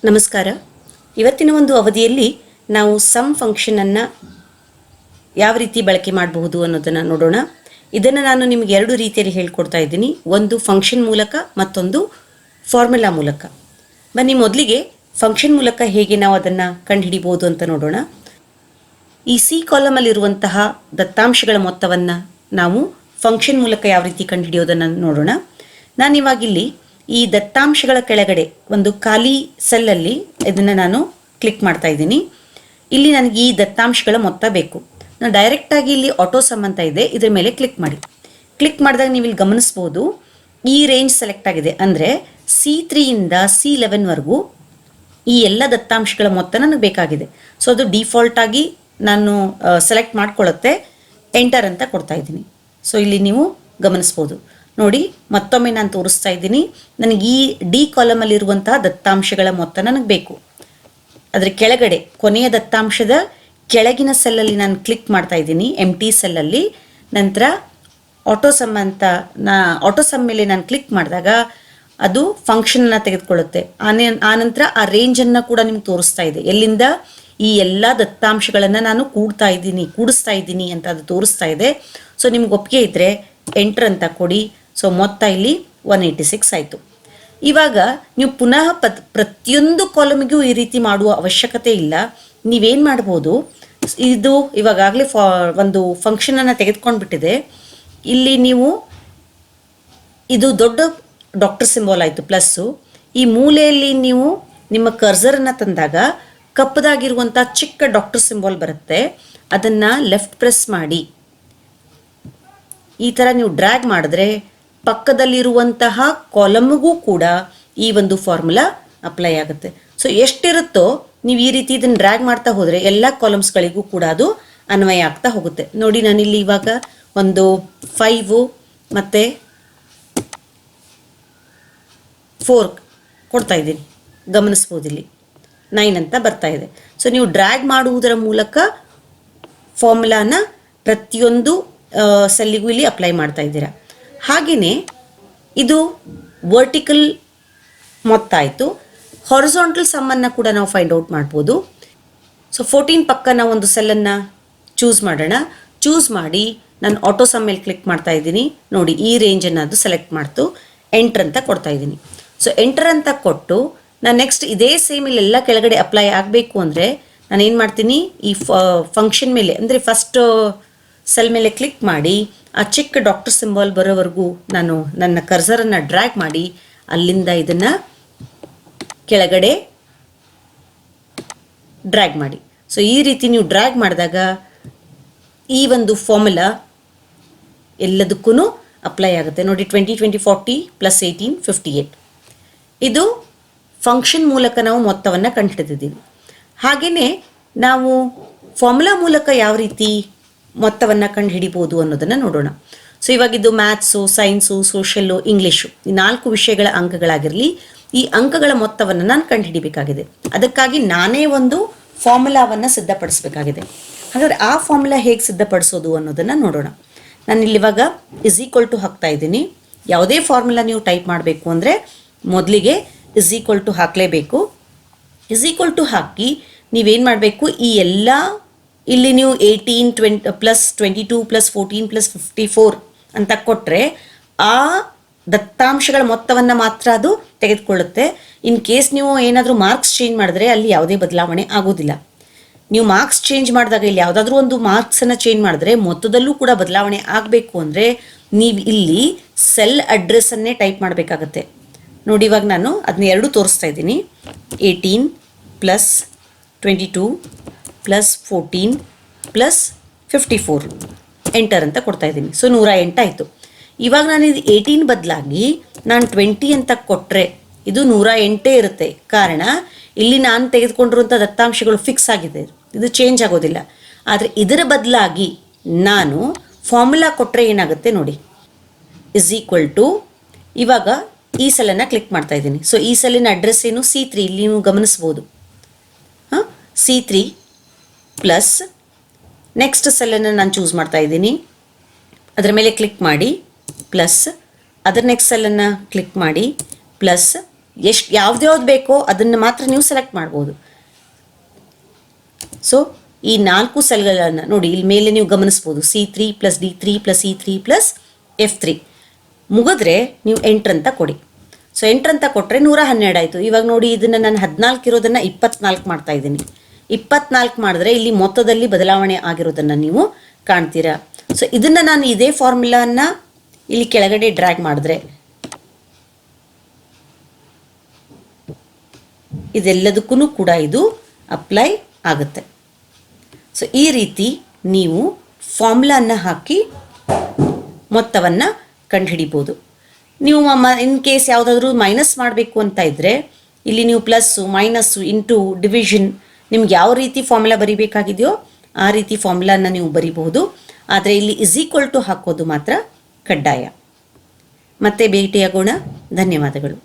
ನಮಸ್ಕಾರ. ಇವತ್ತಿನ ಒಂದು ಅವಧಿಯಲ್ಲಿ ನಾವು ಸಮ್ ಫಂಕ್ಷನನ್ನು ಯಾವ ರೀತಿ ಬಳಕೆ ಮಾಡಬಹುದು ಅನ್ನೋದನ್ನು ನೋಡೋಣ. ಇದನ್ನು ನಾನು ನಿಮಗೆ ಎರಡು ರೀತಿಯಲ್ಲಿ ಹೇಳ್ಕೊಡ್ತಾ ಇದ್ದೀನಿ. ಒಂದು ಫಂಕ್ಷನ್ ಮೂಲಕ, ಮತ್ತೊಂದು ಫಾರ್ಮುಲಾ ಮೂಲಕ. ಬನ್ನಿ ಮೊದಲಿಗೆ ಫಂಕ್ಷನ್ ಮೂಲಕ ಹೇಗೆ ನಾವು ಅದನ್ನು ಕಂಡುಹಿಡಿಬೋದು ಅಂತ ನೋಡೋಣ. ಈ ಸಿ ಕಾಲಮಲ್ಲಿರುವಂತಹ ದತ್ತಾಂಶಗಳ ಮೊತ್ತವನ್ನು ನಾವು ಫಂಕ್ಷನ್ ಮೂಲಕ ಯಾವ ರೀತಿ ಕಂಡುಹಿಡಿಯೋದನ್ನು ನೋಡೋಣ. ನಾನಿವಾಗಿಲ್ಲಿ ಈ ದತ್ತಾಂಶಗಳ ಕೆಳಗಡೆ ಒಂದು ಖಾಲಿ ಸೆಲ್ಲಲ್ಲಿ ಇದನ್ನು ನಾನು ಕ್ಲಿಕ್ ಮಾಡ್ತಾ ಇದ್ದೀನಿ. ಇಲ್ಲಿ ನನಗೆ ಈ ದತ್ತಾಂಶಗಳ ಮೊತ್ತ ಬೇಕು. ನಾನು ಡೈರೆಕ್ಟಾಗಿ ಇಲ್ಲಿ ಆಟೋ ಸಮ್ ಅಂತ ಇದೆ, ಇದ್ರ ಮೇಲೆ ಕ್ಲಿಕ್ ಮಾಡಿ. ಕ್ಲಿಕ್ ಮಾಡಿದಾಗ ನೀವು ಇಲ್ಲಿ ಗಮನಿಸ್ಬೋದು ಈ ರೇಂಜ್ ಸೆಲೆಕ್ಟ್ ಆಗಿದೆ. ಅಂದರೆ C3 C11ವರೆಗೂ ಈ ಎಲ್ಲ ದತ್ತಾಂಶಗಳ ಮೊತ್ತ ನನಗೆ ಬೇಕಾಗಿದೆ. ಸೊ ಅದು ಡಿಫಾಲ್ಟಾಗಿ ನಾನು ಸೆಲೆಕ್ಟ್ ಮಾಡ್ಕೊಳ್ಳುತ್ತೆ. ಎಂಟರ್ ಅಂತ ಕೊಡ್ತಾ ಇದ್ದೀನಿ. ಸೊ ಇಲ್ಲಿ ನೀವು ಗಮನಿಸ್ಬೋದು ನೋಡಿ, ಮತ್ತೊಮ್ಮೆ ನಾನು ತೋರಿಸ್ತಾ ಇದ್ದೀನಿ. ನನಗೆ ಈ ಡಿ ಕಾಲಮಲ್ಲಿರುವಂತಹ ದತ್ತಾಂಶಗಳ ಮೊತ್ತ ನನಗೆ ಬೇಕು. ಅದರ ಕೆಳಗಡೆ ಕೊನೆಯ ದತ್ತಾಂಶದ ಕೆಳಗಿನ ಸೆಲ್ಲಲ್ಲಿ ನಾನು ಕ್ಲಿಕ್ ಮಾಡ್ತಾ ಇದ್ದೀನಿ, ಎಂಟಿ ಸೆಲ್ಲಲ್ಲಿ. ನಂತರ ಆಟೋಸಮ್ ಅಂತ ಆಟೋಸಮ್ ಮೇಲೆ ನಾನು ಕ್ಲಿಕ್ ಮಾಡಿದಾಗ ಅದು ಫಂಕ್ಷನನ್ನು ತೆಗೆದುಕೊಳ್ಳುತ್ತೆ. ಆನಂತರ ಆ ರೇಂಜನ್ನು ಕೂಡ ನಿಮ್ಗೆ ತೋರಿಸ್ತಾ ಇದೆ, ಎಲ್ಲಿಂದ ಈ ಎಲ್ಲ ದತ್ತಾಂಶಗಳನ್ನು ನಾನು ಕೂಡಿಸ್ತಾ ಇದ್ದೀನಿ ಅಂತ ಅದು ತೋರಿಸ್ತಾ ಇದೆ. ಸೊ ನಿಮ್ಗೆ ಒಪ್ಪಿಗೆ ಇದ್ದರೆ ಎಂಟರ್ ಅಂತ ಕೊಡಿ. ಸೊ ಮೊತ್ತ ಇಲ್ಲಿ 186 ಆಯಿತು. ಇವಾಗ ನೀವು ಪುನಃ ಪ್ರತಿಯೊಂದು ಕಾಲಮಿಗೂ ಈ ರೀತಿ ಮಾಡುವ ಅವಶ್ಯಕತೆ ಇಲ್ಲ. ನೀವೇನು ಮಾಡ್ಬೋದು, ಇದು ಇವಾಗಲೇ ಒಂದು ಫಂಕ್ಷನನ್ನು ತೆಗೆದುಕೊಂಡ್ಬಿಟ್ಟಿದೆ. ಇಲ್ಲಿ ನೀವು ಇದು ದೊಡ್ಡ ಡಾಕ್ಟರ್ ಸಿಂಬಲ್ ಆಯಿತು ಪ್ಲಸ್ಸು. ಈ ಮೂಲೆಯಲ್ಲಿ ನೀವು ನಿಮ್ಮ ಕರ್ಸರನ್ನು ತಂದಾಗ ಕಪ್ಪದಾಗಿರುವಂಥ ಚಿಕ್ಕ ಡಾಕ್ಟರ್ ಸಿಂಬಲ್ ಬರುತ್ತೆ. ಅದನ್ನು ಲೆಫ್ಟ್ ಪ್ರೆಸ್ ಮಾಡಿ ಈ ಥರ ನೀವು ಡ್ರ್ಯಾಗ್ ಮಾಡಿದ್ರೆ ಪಕ್ಕದಲ್ಲಿರುವಂತಹ ಕಾಲಮ್ಗೂ ಕೂಡ ಈ ಒಂದು ಫಾರ್ಮುಲಾ ಅಪ್ಲೈ ಆಗುತ್ತೆ. ಸೊ ಎಷ್ಟಿರುತ್ತೋ ನೀವು ಈ ರೀತಿ ಇದನ್ನು ಡ್ರ್ಯಾಗ್ ಮಾಡ್ತಾ ಹೋದರೆ ಎಲ್ಲ ಕಾಲಮ್ಸ್ಗಳಿಗೂ ಕೂಡ ಅದು ಅನ್ವಯ ಆಗ್ತಾ ಹೋಗುತ್ತೆ. ನೋಡಿ, ನಾನಿಲ್ಲಿ ಇವಾಗ ಒಂದು 5 ಮತ್ತು 4 ಕೊಡ್ತಾ ಇದ್ದೀನಿ. ಗಮನಿಸ್ಬೋದು ಇಲ್ಲಿ 9 ಅಂತ ಬರ್ತಾ ಇದೆ. ಸೊ ನೀವು ಡ್ರ್ಯಾಗ್ ಮಾಡುವುದರ ಮೂಲಕ ಫಾರ್ಮುಲಾನ ಪ್ರತಿಯೊಂದು ಸೆಲ್ಲಿಗೂ ಇಲ್ಲಿ ಅಪ್ಲೈ ಮಾಡ್ತಾ ಇದ್ದೀರಾ. ಹಾಗೆಯೇ ಇದು ವರ್ಟಿಕಲ್ ಮೊತ್ತ ಆಯಿತು. ಹಾರಿಜಾಂಟಲ್ ಸಮ್ಮನ್ನು ಕೂಡ ನಾವು ಫೈಂಡ್ ಔಟ್ ಮಾಡ್ಬೋದು. ಸೊ 14 ಪಕ್ಕ ನಾವು ಒಂದು ಸೆಲ್ಲನ್ನು ಚೂಸ್ ಮಾಡೋಣ. ಚೂಸ್ ಮಾಡಿ ನಾನು ಆಟೋ ಸಮ್ ಮೇಲೆ ಕ್ಲಿಕ್ ಮಾಡ್ತಾ ಇದ್ದೀನಿ. ನೋಡಿ, ಈ ರೇಂಜನ್ನು ಅದು ಸೆಲೆಕ್ಟ್ ಮಾಡ್ತು. ಎಂಟರ್ ಅಂತ ಕೊಡ್ತಾ ಇದ್ದೀನಿ. ಸೊ ಎಂಟರ್ ಅಂತ ಕೊಟ್ಟು ನಾನು ನೆಕ್ಸ್ಟ್ ಇದೇ ಸೇಮ್ ಇಲ್ಲೆಲ್ಲ ಕೆಳಗಡೆ ಅಪ್ಲೈ ಆಗಬೇಕು ಅಂದರೆ ನಾನು ಏನು ಮಾಡ್ತೀನಿ, ಈ ಫಂಕ್ಷನ್ ಮೇಲೆ ಅಂದರೆ ಫಸ್ಟ್ ಸೆಲ್ ಮೇಲೆ ಕ್ಲಿಕ್ ಮಾಡಿ ಆ ಚಿಕ್ಕ ಡಾಕ್ಟರ್ ಸಿಂಬಲ್ ಬರೋವರೆಗೂ ನಾನು ನನ್ನ ಕರ್ಸರನ್ನು ಡ್ರ್ಯಾಗ್ ಮಾಡಿ ಅಲ್ಲಿಂದ ಇದನ್ನು ಕೆಳಗಡೆ ಡ್ರ್ಯಾಗ್ ಮಾಡಿ. ಸೊ ಈ ರೀತಿ ನೀವು ಡ್ರ್ಯಾಗ್ ಮಾಡಿದಾಗ ಈ ಒಂದು ಫಾರ್ಮುಲಾ ಎಲ್ಲದಕ್ಕೂ ಅಪ್ಲೈ ಆಗುತ್ತೆ. ನೋಡಿ, 20 20 40 + 18 58. ಇದು ಫಂಕ್ಷನ್ ಮೂಲಕ ನಾವು ಮೊತ್ತವನ್ನು ಕಂಡುಹಿಡಿದಿದ್ದೀವಿ. ಹಾಗೆಯೇ ನಾವು ಫಾರ್ಮುಲಾ ಮೂಲಕ ಯಾವ ರೀತಿ ಮೊತ್ತವನ್ನು ಕಂಡುಹಿಡಿಬೋದು ಅನ್ನೋದನ್ನು ನೋಡೋಣ. ಸೊ ಇವಾಗಿದ್ದು ಮ್ಯಾಥ್ಸು, ಸೈನ್ಸು, ಸೋಷಲ್ಲು, ಇಂಗ್ಲೀಷು ಈ 4 ವಿಷಯಗಳ ಅಂಕಗಳಾಗಿರಲಿ, ಈ ಅಂಕಗಳ ಮೊತ್ತವನ್ನು ನಾನು ಕಂಡುಹಿಡಿಬೇಕಾಗಿದೆ. ಅದಕ್ಕಾಗಿ ನಾನೇ ಒಂದು ಫಾರ್ಮುಲಾವನ್ನು ಸಿದ್ಧಪಡಿಸಬೇಕಾಗಿದೆ. ಹಾಗಾದರೆ ಆ ಫಾರ್ಮುಲಾ ಹೇಗೆ ಸಿದ್ಧಪಡಿಸೋದು ಅನ್ನೋದನ್ನು ನೋಡೋಣ. ನಾನು ಇಲ್ಲಿವಾಗ = ಹಾಕ್ತಾ ಇದ್ದೀನಿ. ಯಾವುದೇ ಫಾರ್ಮುಲಾ ನೀವು ಟೈಪ್ ಮಾಡಬೇಕು ಅಂದರೆ ಮೊದಲಿಗೆ = ಹಾಕಲೇಬೇಕು. = ಹಾಕಿ ನೀವೇನು ಮಾಡಬೇಕು, ಈ ಎಲ್ಲ ಇಲ್ಲಿ ನೀವು 18 20 + 22 + 14 + 54 ಅಂತ ಕೊಟ್ಟರೆ ಆ ದತ್ತಾಂಶಗಳ ಮೊತ್ತವನ್ನು ಮಾತ್ರ ಅದು ತೆಗೆದುಕೊಳ್ಳುತ್ತೆ. ಇನ್ ಕೇಸ್ ನೀವು ಏನಾದರೂ ಮಾರ್ಕ್ಸ್ ಚೇಂಜ್ ಮಾಡಿದ್ರೆ ಅಲ್ಲಿ ಯಾವುದೇ ಬದಲಾವಣೆ ಆಗೋದಿಲ್ಲ. ನೀವು ಮಾರ್ಕ್ಸ್ ಚೇಂಜ್ ಮಾಡಿದಾಗ ಇಲ್ಲಿ ಯಾವುದಾದ್ರೂ ಒಂದು ಮಾರ್ಕ್ಸನ್ನು ಚೇಂಜ್ ಮಾಡಿದ್ರೆ ಮೊತ್ತದಲ್ಲೂ ಕೂಡ ಬದಲಾವಣೆ ಆಗಬೇಕು ಅಂದರೆ ನೀವು ಇಲ್ಲಿ ಸೆಲ್ ಅಡ್ರೆಸ್ಸನ್ನೇ ಟೈಪ್ ಮಾಡಬೇಕಾಗತ್ತೆ. ನೋಡಿ, ಇವಾಗ ನಾನು ಅದನ್ನ ಎರಡು ತೋರಿಸ್ತಾ ಇದ್ದೀನಿ. 18 + 22 + 14 + 54 ಎಂಟರ್ ಅಂತ ಕೊಡ್ತಾ ಇದ್ದೀನಿ. ಸೊ 108 ಆಯಿತು. ಇವಾಗ ನಾನು ಇದು 18 ಬದಲಾಗಿ ನಾನು 20 ಅಂತ ಕೊಟ್ಟರೆ ಇದು 108 ಇರುತ್ತೆ. ಕಾರಣ ಇಲ್ಲಿ ನಾನು ತೆಗೆದುಕೊಂಡಿರುವಂಥ ದತ್ತಾಂಶಗಳು ಫಿಕ್ಸ್ ಆಗಿದೆ, ಇದು ಚೇಂಜ್ ಆಗೋದಿಲ್ಲ. ಆದರೆ ಇದರ ಬದಲಾಗಿ ನಾನು ಫಾರ್ಮುಲಾ ಕೊಟ್ಟರೆ ಏನಾಗುತ್ತೆ ನೋಡಿ, = ಇವಾಗ ಈ ಸೆಲ್ಲನ್ನು ಕ್ಲಿಕ್ ಮಾಡ್ತಾ ಇದ್ದೀನಿ. ಸೊ ಈ ಸೆಲ್ಲಿನ ಅಡ್ರೆಸ್ ಏನು, C3. ಇಲ್ಲಿ ನೀವು ಗಮನಿಸ್ಬೋದು C3 ಪ್ಲಸ್ ನೆಕ್ಸ್ಟ್ ಸೆಲ್ಲನ್ನು ನಾನು ಚೂಸ್ ಮಾಡ್ತಾ ಇದ್ದೀನಿ. ಅದರ ಮೇಲೆ ಕ್ಲಿಕ್ ಮಾಡಿ ಪ್ಲಸ್ ಅದರ ನೆಕ್ಸ್ಟ್ ಸೆಲ್ಲನ್ನು ಕ್ಲಿಕ್ ಮಾಡಿ ಪ್ಲಸ್ ಯಾವ್ದ್ಯಾವ್ದು ಬೇಕೋ ಅದನ್ನು ಮಾತ್ರ ನೀವು ಸೆಲೆಕ್ಟ್ ಮಾಡ್ಬೋದು. ಸೊ ಈ 4 ಸೆಲ್ಗಳನ್ನು ನೋಡಿ, ಇಲ್ಲಿ ಮೇಲೆ ನೀವು ಗಮನಿಸ್ಬೋದು C3 + D3 + E3 + F3 ಮುಗಿದ್ರೆ ನೀವು ಎಂಟ್ರ್ ಅಂತ ಕೊಡಿ. ಸೊ ಎಂಟ್ರ್ ಅಂತ ಕೊಟ್ಟರೆ 112 ಆಯಿತು. ಇವಾಗ ನೋಡಿ, ಇದನ್ನು ನಾನು 14 ಇರೋದನ್ನು 24 ಮಾಡ್ತಾ ಇದ್ದೀನಿ. 24 ಮಾಡಿದ್ರೆ ಇಲ್ಲಿ ಮೊತ್ತದಲ್ಲಿ ಬದಲಾವಣೆ ಆಗಿರೋದನ್ನು ನೀವು ಕಾಣ್ತೀರಾ. ಸೊ ಇದನ್ನು ನಾನು ಇದೇ ಫಾರ್ಮುಲಾನ ಇಲ್ಲಿ ಕೆಳಗಡೆ ಡ್ರ್ಯಾಗ್ ಮಾಡಿದ್ರೆ ಇದೆಲ್ಲದಕ್ಕೂ ಕೂಡ ಇದು ಅಪ್ಲೈ ಆಗುತ್ತೆ. ಸೊ ಈ ರೀತಿ ನೀವು ಫಾರ್ಮುಲಾನ ಹಾಕಿ ಮೊತ್ತವನ್ನು ಕಂಡುಹಿಡಿಬೋದು. ನೀವು ಇನ್ ಕೇಸ್ ಯಾವುದಾದ್ರೂ ಮೈನಸ್ ಮಾಡಬೇಕು ಅಂತ ಇದ್ದರೆ ಇಲ್ಲಿ ನೀವು ಪ್ಲಸ್ಸು, ಮೈನಸ್ಸು, ಇಂಟು, ಡಿವಿಷನ್, ನಿಮ್ಗೆ ಯಾವ ರೀತಿ ಫಾರ್ಮುಲಾ ಬರಿಬೇಕಾಗಿದೆಯೋ ಆ ರೀತಿ ಫಾರ್ಮುಲಾನ ನೀವು ಬರಿಬಹುದು. ಆದರೆ ಇಲ್ಲಿ = ಹಾಕೋದು ಮಾತ್ರ ಕಡ್ಡಾಯ. ಮತ್ತೆ ಭೇಟಿಯಾಗೋಣ. ಧನ್ಯವಾದಗಳು.